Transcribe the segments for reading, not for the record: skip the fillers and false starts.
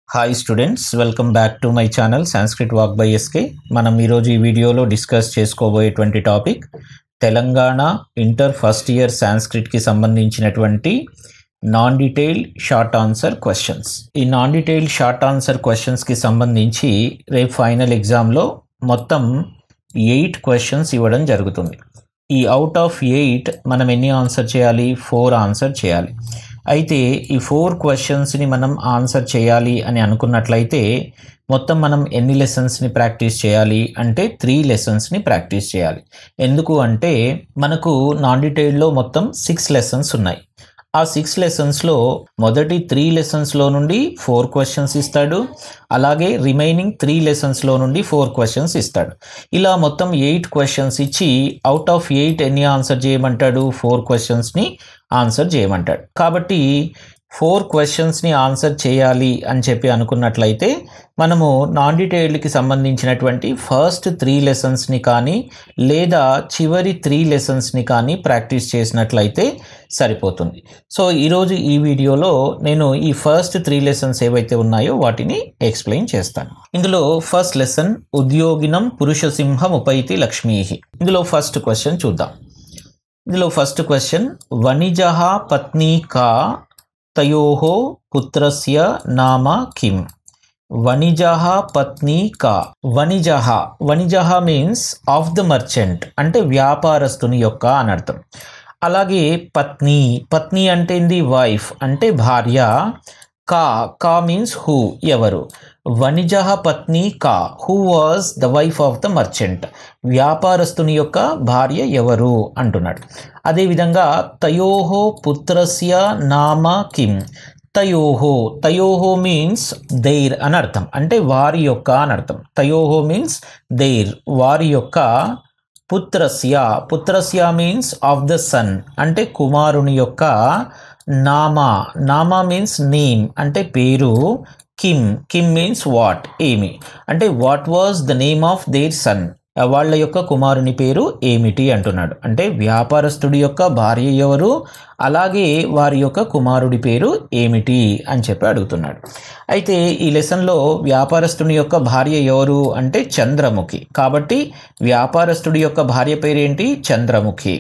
Hi students, welcome back to my channel Sanskrit Vak by SK. మనం ఈరోజు ఈ వీడియోలో డిస్కస్ చేసుకోబోయేటువంటి topic Telangana inter first year సంస్కృత్కి సంబంధించినటువంటి non detailed short answer questions. ఈ నాన్ డీటెయిల్డ్ షార్ట్ ఆన్సర్ క్వశ్చన్స్కి సంబంధించి రేపు ఫైనల్ ఎగ్జామ్లో మొత్తం 8 క్వశ్చన్స్ ఇవ్వడం జరుగుతుంది. ఈ అవుట్ ఆఫ్ 8 మనం ఎన్ని ఆన్సర్ చేయాలి? 4 ఆన్సర్ చేయాలి. అయితే ఈ 4 క్వశ్చన్స్ని మనం ఆన్సర్ చేయాలి అని అనుకున్నట్లయితే మొత్తం మనం ఎన్ని లెసన్స్ని ప్రాక్టీస్ చేయాలి అంటే 3 లెసన్స్ని ప్రాక్టీస్ చేయాలి. ఎందుకు అంటే మనకు నాన్ డీటెయిల్డ్లో మొత్తం 6 లెసన్స్ ఉన్నాయి. ఆ 6 లెసన్స్లో మొదటి 3 లెసన్స్లో నుండి 4 క్వశ్చన్స్ ఇస్తాడు, అలాగే రిమైనింగ్ 3 లెసన్స్లో నుండి 4 క్వశ్చన్స్ ఇస్తాడు. ఇలా మొత్తం 8 క్వశ్చన్స్ ఇచ్చి అవుట్ ఆఫ్ 8 ఎన్ని ఆన్సర్ చేయమంటాడు? 4 క్వశ్చన్స్ని ఆన్సర్ చేయమంటాడు. కాబట్టి 4 క్వశ్చన్స్ని ఆన్సర్ చేయాలి అని చెప్పి అనుకున్నట్లయితే మనము నాన్ డీటెయిల్డ్కి సంబంధించినటువంటి ఫస్ట్ 3 లెసన్స్ని కానీ లేదా చివరి 3 లెసన్స్ని కానీ ప్రాక్టీస్ చేసినట్లయితే సరిపోతుంది. సో ఈరోజు ఈ వీడియోలో నేను ఈ ఫస్ట్ 3 లెసన్స్ ఏవైతే ఉన్నాయో వాటిని ఎక్స్ప్లెయిన్ చేస్తాను. ఇందులో ఫస్ట్ లెసన్ ఉద్యోగినం పురుషసింహం ఉపైతి లక్ష్మీ. ఇందులో ఫస్ట్ క్వశ్చన్ చూద్దాం. ఇందులో ఫస్ట్ క్వశ్చన్, వణిజః పత్ని కా తయోః పుత్రస్య నామ కిం? వణిజః పత్ని కా. వణిజః మీన్స్ ఆఫ్ ద మర్చెంట్, అంటే వ్యాపారస్తుని యొక్క అని అర్థం. అలాగే పత్ని అంటే ఏంది? వైఫ్, అంటే భార్య. కా మీన్స్ హూ, ఎవరు. వణిజః పత్ని కా, who was the wife of the merchant, వ్యాపారస్తుని యొక్క భార్య ఎవరు అంటున్నాడు. అదేవిధంగా తయోః పుత్రస్య నామ కిం. తయోః మీన్స్ దేర్ అని అర్థం, అంటే వారి యొక్క అని అర్థం. తయోః మీన్స్ దేర్, వారి యొక్క. పుత్రస్య మీన్స్ ఆఫ్ ద సన్, అంటే కుమారుని యొక్క. నామ మీన్స్ నేమ్, అంటే పేరు. కిమ్ మీన్స్ వాట్, ఏమి, అంటే what was the name of their sun, వాళ్ళ యొక్క కుమారుని పేరు ఏమిటి అంటున్నాడు. అంటే వ్యాపారస్తుడి యొక్క భార్య ఎవరు, అలాగే వారి యొక్క కుమారుడి పేరు ఏమిటి అని చెప్పి అడుగుతున్నాడు. అయితే ఈ లెసన్లో వ్యాపారస్తుని యొక్క భార్య ఎవరు అంటే చంద్రముఖి. కాబట్టి వ్యాపారస్తుడి యొక్క భార్య పేరేంటి? చంద్రముఖి.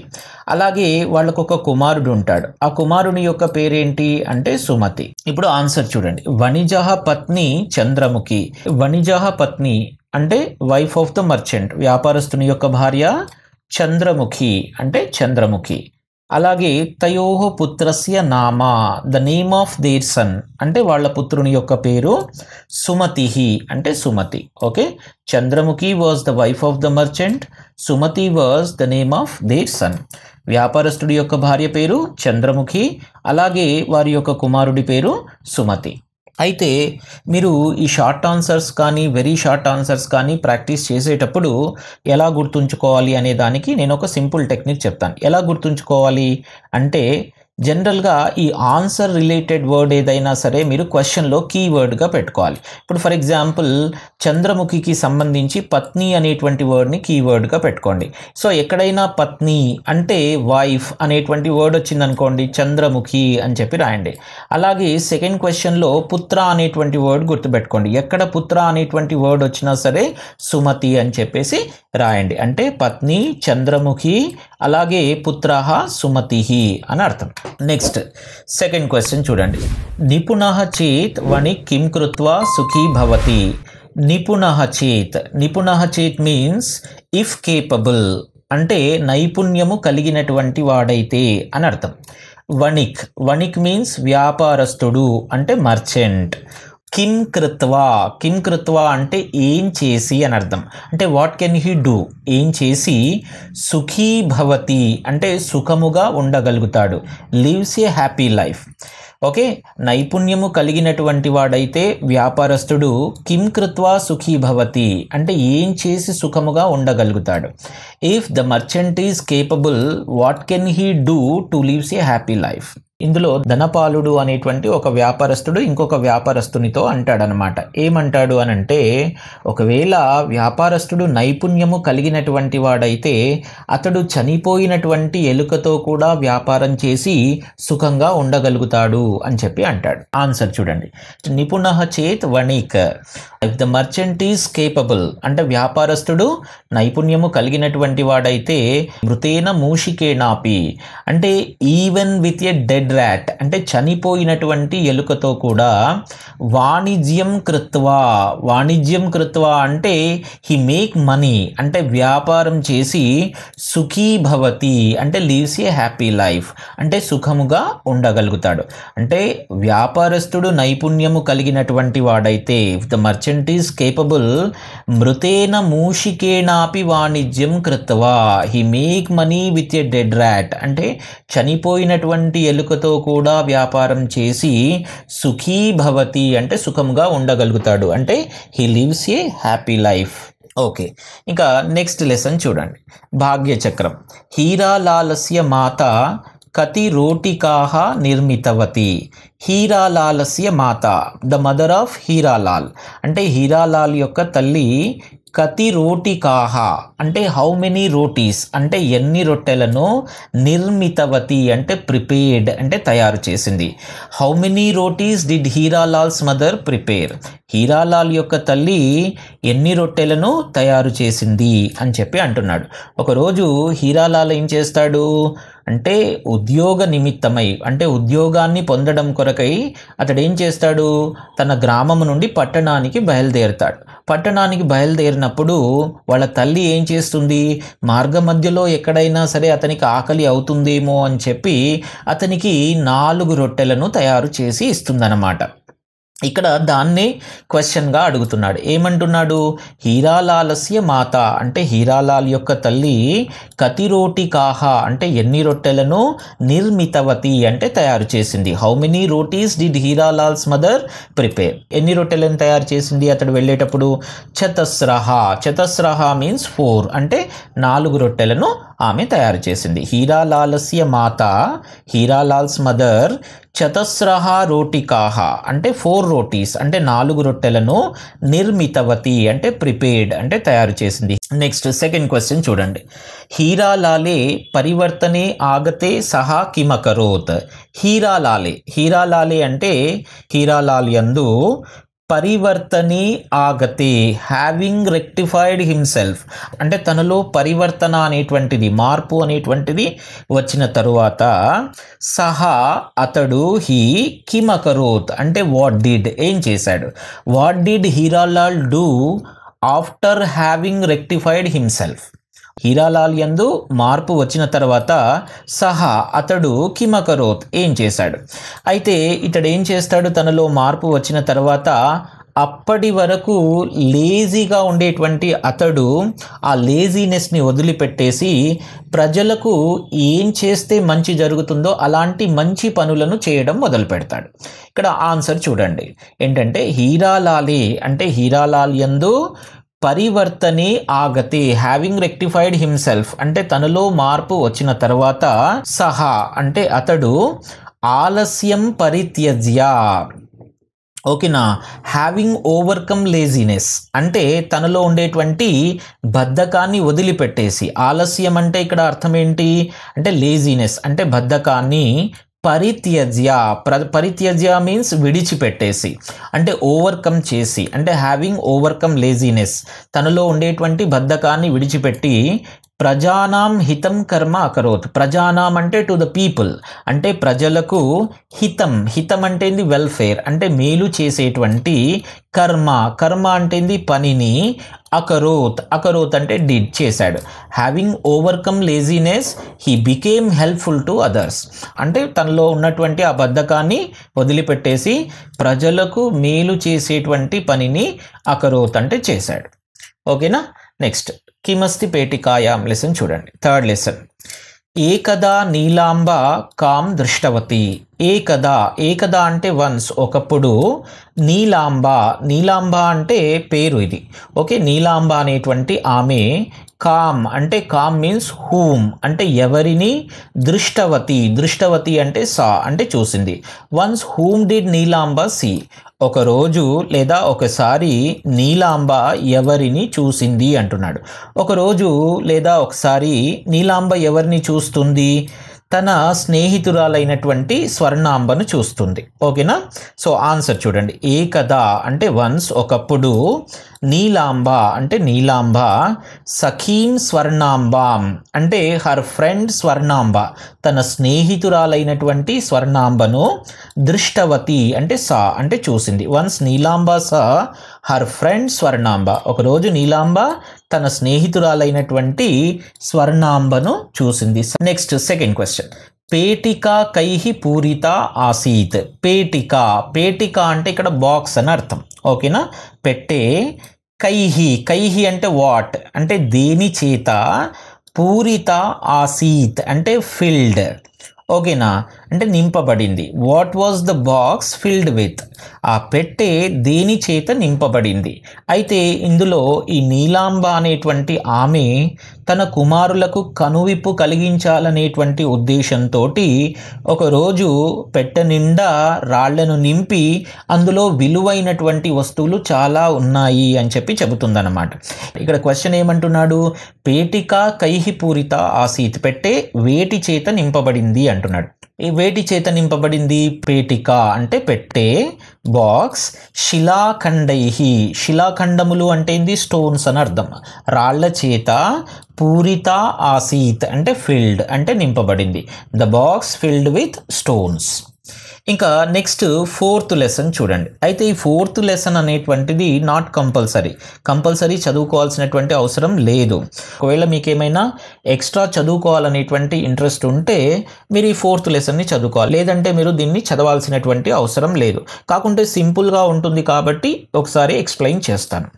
అలాగే వాళ్ళకు ఒక కుమారుడు ఉంటాడు. ఆ కుమారుని యొక్క పేరేంటి అంటే సుమతి. ఇప్పుడు ఆన్సర్ చూడండి. వణిజః పత్ని చంద్రముఖి. వణిజః పత్ని అంటే వైఫ్ ఆఫ్ ద మర్చెంట్, వ్యాపారస్తుని యొక్క భార్య. చంద్రముఖి అంటే చంద్రముఖి. అలాగే తయోః పుత్రస్య నామ, the name of their son, అంటే వాళ్ళ పుత్రుని యొక్క పేరు. సుమతి అంటే Sumati. Okay, Chandramukhi was the wife of the merchant, Sumati was the name of their son. వ్యాపారస్తుడి యొక్క భార్య పేరు చంద్రముఖి, అలాగే వారి యొక్క కుమారుడి పేరు సుమతి. అయితే మీరు ఈ షార్ట్ ఆన్సర్స్ కానీ వెరీ షార్ట్ ఆన్సర్స్ కానీ ప్రాక్టీస్ చేసేటప్పుడు ఎలా గుర్తుంచుకోవాలి అనే దానికి నేను ఒక సింపుల్ టెక్నిక్ చెప్తాను. ఎలా గుర్తుంచుకోవాలి అంటే జనరల్గా ఈ ఆన్సర్ రిలేటెడ్ వర్డ్ ఏదైనా సరే మీరు క్వశ్చన్లో కీవర్డ్గా పెట్టుకోవాలి. ఇప్పుడు ఫర్ ఎగ్జాంపుల్ చంద్రముఖికి సంబంధించి పత్ని అనేటువంటి వర్డ్ని కీవర్డ్గా పెట్టుకోండి. సో ఎక్కడైనా పత్ని అంటే వైఫ్ అనేటువంటి వర్డ్ వచ్చిందనుకోండి, చంద్రముఖి అని చెప్పి రాయండి. అలాగే సెకండ్ క్వశ్చన్లో పుత్ర అనేటువంటి వర్డ్ గుర్తుపెట్టుకోండి. ఎక్కడ పుత్ర అనేటువంటి వర్డ్ వచ్చినా సరే సుమతి అని చెప్పేసి రాయండి. అంటే పత్ని చంద్రముఖి, అలాగే పుత్రః సుమతి అని అర్థం. నెక్స్ట్ సెకండ్ క్వశ్చన్ చూడండి. నిపుణః చేత్ వణిక్ కిం కృత్వా సుఖీ భవతి? నిపుణః చేత్ మీన్స్ ఇఫ్ కేపబుల్, అంటే నైపుణ్యము కలిగినటువంటి వాడైతే అని అర్థం. వణిక్ మీన్స్ వ్యాపారస్తుడు, అంటే మర్చెంట్. కిం కృత్వా అంటే ఏం చేసి అని అర్థం, అంటే వాట్ కెన్ హీ డూ, ఏం చేసి. సుఖీ భవతి అంటే సుఖముగా ఉండగలుగుతాడు, lives a happy life. Okay, నైపుణ్యము కలిగినటువంటి వాడైతే వ్యాపారస్తుడు కిం కృత్వా సుఖీ భవతి అంటే ఏం చేసి సుఖముగా ఉండగలుగుతాడు. If the merchant is capable, what can he do to lives a happy life. ఇందులో ధనపాలుడు అనేటువంటి ఒక వ్యాపారస్తుడు ఇంకొక వ్యాపారస్తునితో అంటాడనమాట. ఏమంటాడు అని అంటే, ఒకవేళ వ్యాపారస్తుడు నైపుణ్యము కలిగినటువంటి వాడైతే అతడు చనిపోయినటువంటి ఎలుకతో కూడా వ్యాపారం చేసి సుఖంగా ఉండగలుగుతాడు అని చెప్పి అంటాడు. ఆన్సర్ చూడండి, నిపుణః చేత్ వణిక్. If the merchant is capable అంటే వ్యాపారస్తుడు నైపుణ్యము కలిగినటువంటి వాడైతే మృతేన మూషికేనాపి అంటే even with a dead rat అంటే చనిపోయినటువంటి ఎలుకతో కూడా వాణిజ్యం కృత్వా అంటే హీ మేక్ మనీ అంటే వ్యాపారం చేసి సుఖీ భవతి అంటే లీవ్స్ ఏ హ్యాపీ లైఫ్ అంటే సుఖముగా ఉండగలుగుతాడు. అంటే వ్యాపారస్తుడు నైపుణ్యము కలిగినటువంటి వాడైతే if the merchant is capable మృతేన మూషికేనాపి వాణిజ్యం కృత్వా he make money with a dead rat అంటే చనిపోయినటువంటి ఎలుకతో కూడా వ్యాపారం చేసి సుఖీ భవతి అంటే సుఖంగా ఉండగలుగుతాడు అంటే he lives a happy life. Okay, ఇంకా నెక్స్ట్ లెసన్ చూడండి. భాగ్యచక్రం. హీరాలాలస్య మాత కతి రోటికాహ నిర్మితవతి. హీరాలాలస్య మాత ద మదర్ ఆఫ్ హీరాలాల్ అంటే హీరాలాల్ యొక్క తల్లి కతి రోటికాహ అంటే హౌ మెనీ రోటీస్ అంటే ఎన్ని రొట్టెలను నిర్మితవతి అంటే ప్రిపేర్డ్ అంటే తయారు చేసింది. How many rotis did Hiralal's mother prepare Hiralal యొక్క తల్లి ఎన్ని రొట్టెలను తయారు చేసింది అని చెప్పి అంటున్నాడు. ఒకరోజు హీరాలాల్ ఏం చేస్తాడు అంటే ఉద్యోగ నిమిత్తమై అంటే ఉద్యోగాన్ని పొందడం కొరకై అతడు ఏం చేస్తాడు తన గ్రామం నుండి పట్టణానికి బయలుదేరుతాడు. పట్టణానికి బయలుదేరినప్పుడు వాళ్ళ తల్లి ఏం చేస్తుంది మార్గ మధ్యలో ఎక్కడైనా సరే అతనికి ఆకలి అవుతుందేమో అని చెప్పి అతనికి 4 రొట్టెలను తయారు చేసి ఇస్తుందన్నమాట. ఇక్కడ దాన్నే క్వశ్చన్గా అడుగుతున్నాడు. ఏమంటున్నాడు హీరాలాలస్య మాత అంటే హీరాలాల్ యొక్క తల్లి కతి రోటికాహ అంటే ఎన్ని రొట్టెలను నిర్మితవతి అంటే తయారు చేసింది. How many rotis did Hiralal's mother prepare ఎన్ని రొట్టెలను తయారు చేసింది అతడు వెళ్ళేటప్పుడు. చతస్రహ మీన్స్ 4 అంటే 4 రొట్టెలను ఆమె తయారు చేసింది. హీరాలాలస్య మాత హీరాలాల్స్ మదర్ చతస్రహ రోటికాహ అంటే 4 రోటీస్ అంటే 4 రొట్టెలను నిర్మితవతి అంటే ప్రిపేర్డ్ అంటే తయారు చేసింది. నెక్స్ట్ సెకండ్ క్వశ్చన్ చూడండి. హీరాలాలే పరివర్తనే ఆగతే సహా కిమకరోత్. హీరాలాలే అంటే హీరాలాల్ యందు పరివర్తనే ఆగతే హ్యావింగ్ రెక్టిఫైడ్ హిమ్సెల్ఫ్ అంటే తనలో పరివర్తన అనేటువంటిది మార్పు అనేటువంటిది వచ్చిన తరువాత సహా అతడు హీ కిమకరోత్ అంటే వాట్ డిడ్ ఏం చేశాడు. What did Hiralal do after having rectified himself Hiralal యందు మార్పు వచ్చిన తర్వాత సహా అతడు కిమకరోత్ ఏం చేశాడు. అయితే ఇతడు ఏం చేస్తాడు తనలో మార్పు వచ్చిన తర్వాత అప్పటి వరకు లేజీగా ఉండేటువంటి అతడు ఆ లేజీనెస్ని వదిలిపెట్టేసి ప్రజలకు ఏం చేస్తే మంచి జరుగుతుందో అలాంటి మంచి పనులను చేయడం మొదలు పెడతాడు. ఇక్కడ ఆన్సర్ చూడండి ఏంటంటే హీరాలాలే అంటే హీరాలాల్ యందు పరివర్తనే ఆగతే హ్యావింగ్ రెక్టిఫైడ్ హిమ్సెల్ఫ్ అంటే తనలో మార్పు వచ్చిన తర్వాత సహా అంటే అతడు ఆలస్యం పరిత్యజ్య ఓకేనా హ్యావింగ్ ఓవర్కమ్ లేజినెస్ అంటే తనలో ఉండేటువంటి బద్ధకాన్ని వదిలిపెట్టేసి ఆలస్యం అంటే ఇక్కడ అర్థం ఏంటి అంటే లేజినెస్ అంటే బద్ధకాన్ని పరిత్యజ్య మీన్స్ విడిచిపెట్టేసి అంటే ఓవర్కమ్ చేసి అంటే హ్యావింగ్ ఓవర్కమ్ లేజినెస్ తనలో ఉండేటువంటి బద్ధకాన్ని విడిచిపెట్టి ప్రజానాం హితం కర్మ అకరోత్ ప్రజానాం అంటే టు ద పీపుల్ అంటే ప్రజలకు హితం అంటే వెల్ఫేర్ అంటే మేలు చేసేటువంటి కర్మ అంటే పనిని అకరోత్ అంటే డిడ్ చేశాడు. Having overcome laziness he became helpful to others అంటే తనలో ఉన్నటువంటి ఆ బద్ధకాన్ని వదిలిపెట్టేసి ప్రజలకు మేలు చేసేటువంటి పనిని అకరోత్ అంటే చేశాడు. ఓకేనా. నెక్స్ట్ కిమస్తి పేటికాయాం లెసన్ చూడండి. Third lesson. ఏకదా నీలాంబ కాం దృష్టవతి. ఏకదా అంటే వన్స్ ఒకప్పుడు నీలాంబ అంటే పేరు ఇది. ఓకే నీలాంబ అనేటువంటి ఆమె కామ్ అంటే కామ్ మీన్స్ హూమ్ అంటే ఎవరిని, దృష్టవతి అంటే సా అంటే చూసింది. వన్స్ హూమ్ డిడ్ నీలాంబ సీ, ఒకరోజు లేదా ఒకసారి నీలాంబ ఎవరిని చూసింది అంటున్నాడు. ఒకరోజు లేదా ఒకసారి నీలాంబ ఎవరిని చూస్తుంది, తన స్నేహితురాలైనటువంటి స్వర్ణాంబను చూస్తుంది. ఓకేనా. సో ఆన్సర్ చూడండి. ఏకదా అంటే వన్స్ ఒకప్పుడు, నీలాంబ అంటే నీలాంబ, సఖీం స్వర్ణాంబాం అంటే హర్ ఫ్రెండ్ స్వర్ణాంబ తన స్నేహితురాలైనటువంటి స్వర్ణాంబను, దృష్టవతి అంటే సా అంటే చూసింది. వన్స్ నీలాంబ సా హర్ ఫ్రెండ్ స్వర్ణాంబ, ఒకరోజు నీలాంబ తన స్నేహితురాలైనటువంటి స్వర్ణాంబను చూసింది. Next second question. పేటికా కైహి పూరిత ఆసీత్. పేటిక అంటే ఇక్కడ బాక్స్ అని అర్థం. ఓకేనా. పెట్టే, కైహి అంటే వాట్ అంటే దేని చేత, పూరిత ఆసీత్ అంటే ఫిల్డ్. ఓకేనా, అంటే నింపబడింది. What was the box filled with, ఆ పెట్టె దేని చేత నింపబడింది. అయితే ఇందులో ఈ నీలాంబ అనేటువంటి ఆమె తన కుమారులకు కనువిప్పు కలిగించాలనేటువంటి ఉద్దేశంతో ఒకరోజు పెట్టె నిండా రాళ్లను నింపి అందులో విలువైనటువంటి వస్తువులు చాలా ఉన్నాయి అని చెప్పి చెబుతుందన్నమాట. ఇక్కడ క్వశ్చన్ ఏమంటున్నాడు, పేటిక కైహి పూరిత ఆసీత్, పెట్టె వేటి చేత నింపబడింది అంటున్నాడు. ఈ వేటి చేత నింపబడింది, పేటిక అంటే పెట్టే, బాక్స్, శిలాఖండైహి, శిలాఖండములు అంటే ఏంది, స్టోన్స్ అని అర్థం, రాళ్ల చేత, పూరిత ఆసీత్ అంటే ఫిల్డ్ అంటే నింపబడింది, the box filled with stones. ఇంకా నెక్స్ట్ ఫోర్త్ లెసన్ చూడండి. అయితే ఈ ఫోర్త్ లెసన్ అనేటువంటిది నాట్ కంపల్సరీ చదువుకోవాల్సినటువంటి అవసరం లేదు. ఒకవేళ మీకు ఏమైనా ఎక్స్ట్రా చదువుకోవాలనేటువంటి ఇంట్రెస్ట్ ఉంటే మీరు ఈ ఫోర్త్ లెసన్ని చదువుకోవాలి, లేదంటే మీరు దీన్ని చదవాల్సినటువంటి అవసరం లేదు. కాకుంటే సింపుల్గా ఉంటుంది కాబట్టి ఒకసారి ఎక్స్ప్లెయిన్ చేస్తాను.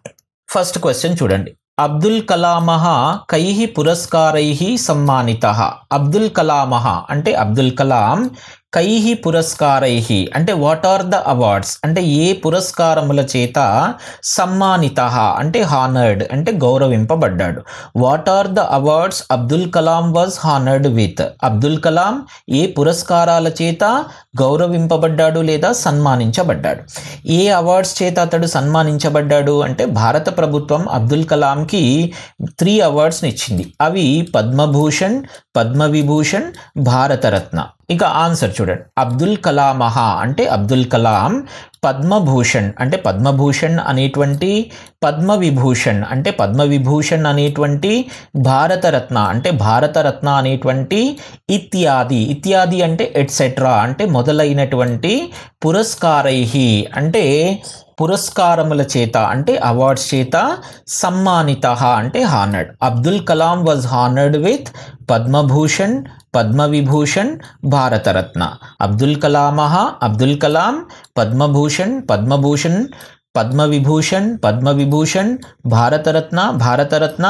ఫస్ట్ క్వశ్చన్ చూడండి. అబ్దుల్ కలామః కైహి పురస్కారైహి సమ్మానితః. అబ్దుల్ కలామః అంటే అబ్దుల్ కలాం, కైహి పురస్కారైహి అంటే వాట్ ఆర్ ద అవార్డ్స్ అంటే ఏ పురస్కారముల చేత, సమ్మానితః అంటే హానర్డ్ అంటే గౌరవింపబడ్డాడు. What are the awards Abdul Kalam was honoured with, Abdul Kalam ఏ పురస్కారాల చేత గౌరవింపబడ్డాడు లేదా సన్మానించబడ్డాడు. ఏ అవార్డ్స్ చేత అతడు సన్మానించబడ్డాడు అంటే భారత ప్రభుత్వం అబ్దుల్ కలాంకి 3 అవార్డ్స్ని ఇచ్చింది. అవి పద్మభూషణ్, పద్మవిభూషణ్, భారతరత్న. ఇక ఆన్సర్ చూడండి. అబ్దుల్ కలామః అంటే అబ్దుల్ కలాం, పద్మభూషణ్ అంటే పద్మభూషణ్ అనేటువంటి, పద్మవిభూషణ్ అంటే పద్మవిభూషణ్ అనేటువంటి, భారతరత్న అంటే భారతరత్న అనేటువంటి, ఇత్యాది అంటే ఎట్సెట్రా అంటే మొదలైనటువంటి, పురస్కారైహి అంటే పురస్కారముల చేత అంటే అవార్డ్స్ చేత, సమ్మానితః అంటే honoured. Abdul Kalam was honoured with Padma Bhushan, Padma Vibhushan, Bharat Ratna. Abdul కలామః అబ్దుల్ కలాం, పద్మభూషణ్, పద్మభూషణ్, పద్మవిభూషణ్, భారతరత్న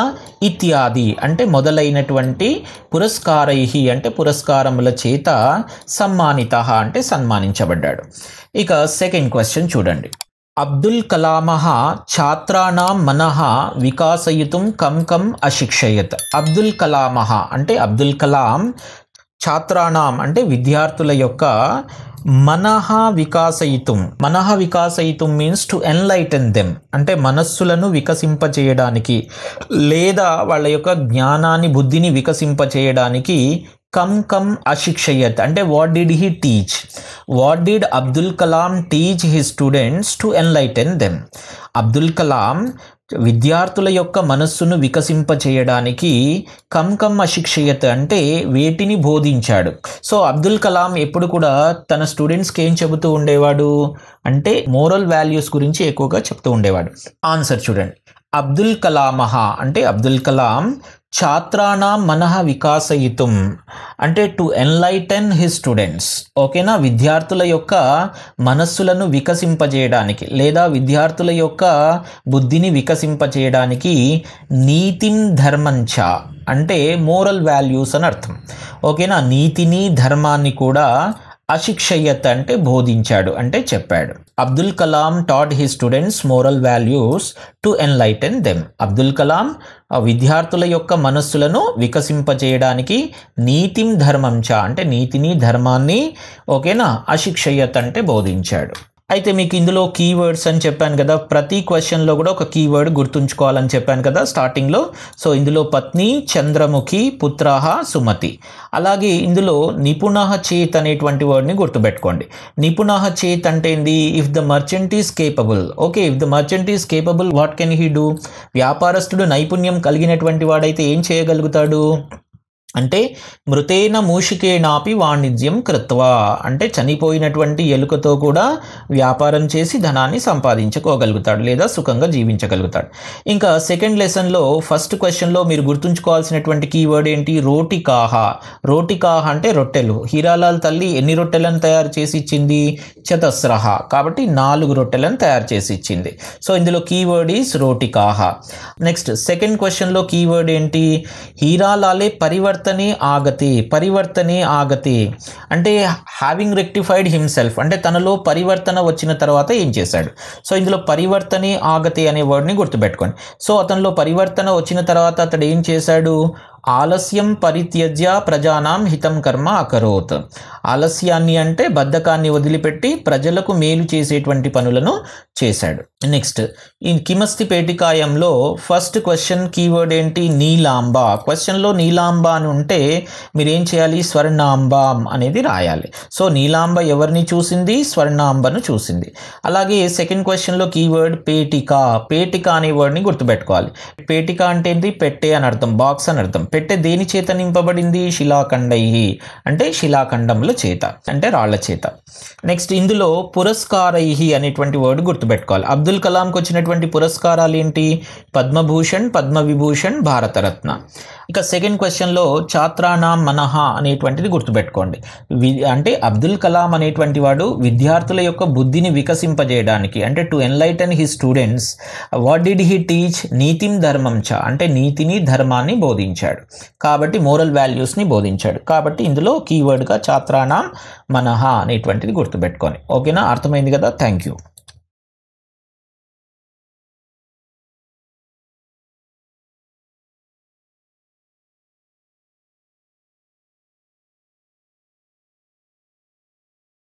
ఇత్యాది అంటే మొదలైనటువంటి, పురస్కారైహి అంటే పురస్కారముల చేత, సమ్మానితః అంటే సన్మానించబడ్డాడు. ఇక సెకండ్ క్వశ్చన్ చూడండి. అబ్దుల్ కలామః ఛాత్రాణం మనః వికాసయితుం కం అశిక్షయత్. అబ్దుల్ కలామః అంటే అబ్దుల్ కలాం, ఛాత్రాణం అంటే విద్యార్థుల యొక్క, మనః వికాసయితుం మీన్స్ టు ఎన్లైటన్ దెమ్ అంటే మనస్సులను వికసింపచేయడానికి లేదా వాళ్ళ యొక్క జ్ఞానాన్ని, బుద్ధిని వికసింపచేయడానికి, కం అశిక్షయత్ అంటే what did he teach, what did Abdul Kalam teach his students to enlighten them. Abdul Kalam విద్యార్థుల యొక్క మనస్సును వికసింపచేయడానికి, కం అశిక్షయత్ అంటే వేటిని బోధించాడు. సో అబ్దుల్ కలాం ఎప్పుడు కూడా తన స్టూడెంట్స్కి ఏం చెబుతూ ఉండేవాడు అంటే మోరల్ వాల్యూస్ గురించి ఎక్కువగా చెప్తూ ఉండేవాడు. ఆన్సర్ చూడండి. అబ్దుల్ కలామః అంటే అబ్దుల్ కలాం, ఛాత్రాణం మనః వికాసయితుం అంటే టు ఎన్లైటన్ హిస్ స్టూడెంట్స్. ఓకేనా, విద్యార్థుల యొక్క మనస్సులను వికసింపజేయడానికి లేదా విద్యార్థుల యొక్క బుద్ధిని వికసింపజేయడానికి, నీతిం ధర్మంచ అంటే మోరల్ వాల్యూస్ అని అర్థం. ఓకేనా, నీతిని ధర్మాన్ని కూడా అశిక్షయత్ అంటే బోధించాడు అంటే చెప్పాడు. Abdul Kalam taught his students moral values to enlighten them. Abdul Kalam విద్యార్థుల యొక్క మనస్సులను వికసింపజేయడానికి నీతిం ధర్మం చ అంటే నీతిని ధర్మాన్ని ఓకేనా అశిక్షయత్ అంటే బోధించాడు. అయితే మీకు ఇందులో కీవర్డ్స్ అని చెప్పాను కదా, ప్రతి క్వశ్చన్లో కూడా ఒక కీవర్డ్ గుర్తుంచుకోవాలని చెప్పాను కదా స్టార్టింగ్లో. సో ఇందులో పత్ని, చంద్రముఖి, పుత్రః, సుమతి. అలాగే ఇందులో నిపుణః చేత్ అనేటువంటి వర్డ్ని గుర్తుపెట్టుకోండి. నిపుణః చేత్ అంటే ఏంది? If the merchant is capable. Okay, if the merchant is capable what can he do? వ్యాపారస్తుడు నైపుణ్యం కలిగినటువంటి వాడైతే ఏం చేయగలుగుతాడు అంటే మృతేన మూషికేనాపి వాణిజ్యం కృత్వా అంటే చనిపోయినటువంటి ఎలుకతో కూడా వ్యాపారం చేసి ధనాన్ని సంపాదించుకోగలుగుతాడు లేదా సుఖంగా జీవించగలుగుతాడు. ఇంకా సెకండ్ లెసన్లో ఫస్ట్ క్వశ్చన్లో మీరు గుర్తుంచుకోవాల్సినటువంటి కీవర్డ్ ఏంటి? రోటికాహ. రోటికాహ అంటే రొట్టెలు. హీరాలాల్ తల్లి ఎన్ని రొట్టెలను తయారు చేసి ఇచ్చింది? చతస్రహ. కాబట్టి 4 రొట్టెలను తయారు చేసి ఇచ్చింది. సో ఇందులో కీవర్డ్ ఈస్ రోటికాహ. నెక్స్ట్ సెకండ్ క్వశ్చన్లో కీవర్డ్ ఏంటి? హీరాలాలే పరివర్తనే ఆగతే అంటే హ్యావింగ్ రెక్టిఫైడ్ హిమ్సెల్ఫ్ అంటే తనలో పరివర్తన వచ్చిన తర్వాత ఏం చేశాడు? సో ఇందులో పరివర్తనే ఆగతే అనే వర్డ్ని గుర్తుపెట్టుకోండి. సో అతనిలో పరివర్తన వచ్చిన తర్వాత అతడు ఏం చేశాడు? ఆలస్యం పరిత్యజ్య ప్రజానాం హితం కర్మ అకరోత్. ఆలస్యాన్ని అంటే బద్ధకాన్ని వదిలిపెట్టి ప్రజలకు మేలు చేసేటువంటి పనులను చేశాడు. నెక్స్ట్ ఈ కిమస్తి పేటికాయంలో ఫస్ట్ క్వశ్చన్ కీవర్డ్ ఏంటి? నీలాంబ. క్వశ్చన్లో నీలాంబ అని ఉంటే మీరు ఏం చేయాలి? స్వర్ణాంబం అనేది రాయాలి. సో నీలాంబ ఎవరిని చూసింది? స్వర్ణాంబను చూసింది. అలాగే సెకండ్ క్వశ్చన్లో కీవర్డ్ పేటిక. పేటిక అనే వర్డ్ని గుర్తుపెట్టుకోవాలి. పేటిక అంటే ఏంటి? పెట్టే అని అర్థం, బాక్స్ అని అర్థం. పెట్టె దేని చేత నింపబడింది? శిలాఖండై అంటే శిలాఖండముల చేత అంటే రాళ్ల చేత. నెక్స్ట్ ఇందులో పురస్కారై అనేటువంటి వర్డ్ గుర్తుపెట్టుకోవాలి. అబ్దుల్ కలాంకి వచ్చినటువంటి పురస్కారాలు ఏంటి? పద్మభూషణ్, పద్మవిభూషణ్, భారతరత్న. ఇక సెకండ్ క్వశ్చన్లో ఛాత్రానాం మనః అనేటువంటిది గుర్తుపెట్టుకోండి. అంటే అబ్దుల్ కలాం అనేటువంటి వాడు విద్యార్థుల యొక్క బుద్ధిని వికసింపజేయడానికి అంటే to enlighten his students what did he teach? నీతిం ధర్మం చ అంటే నీతిని ధర్మాన్ని బోధించాడు. కాబట్టి మోరల్ వాల్యూస్ని బోధించాడు. కాబట్టి ఇందులో కీవర్డ్గా ఛాత్రానాం మనః అనేటువంటిది గుర్తుపెట్టుకోండి. ఓకేనా? అర్థమైంది కదా? Thank you.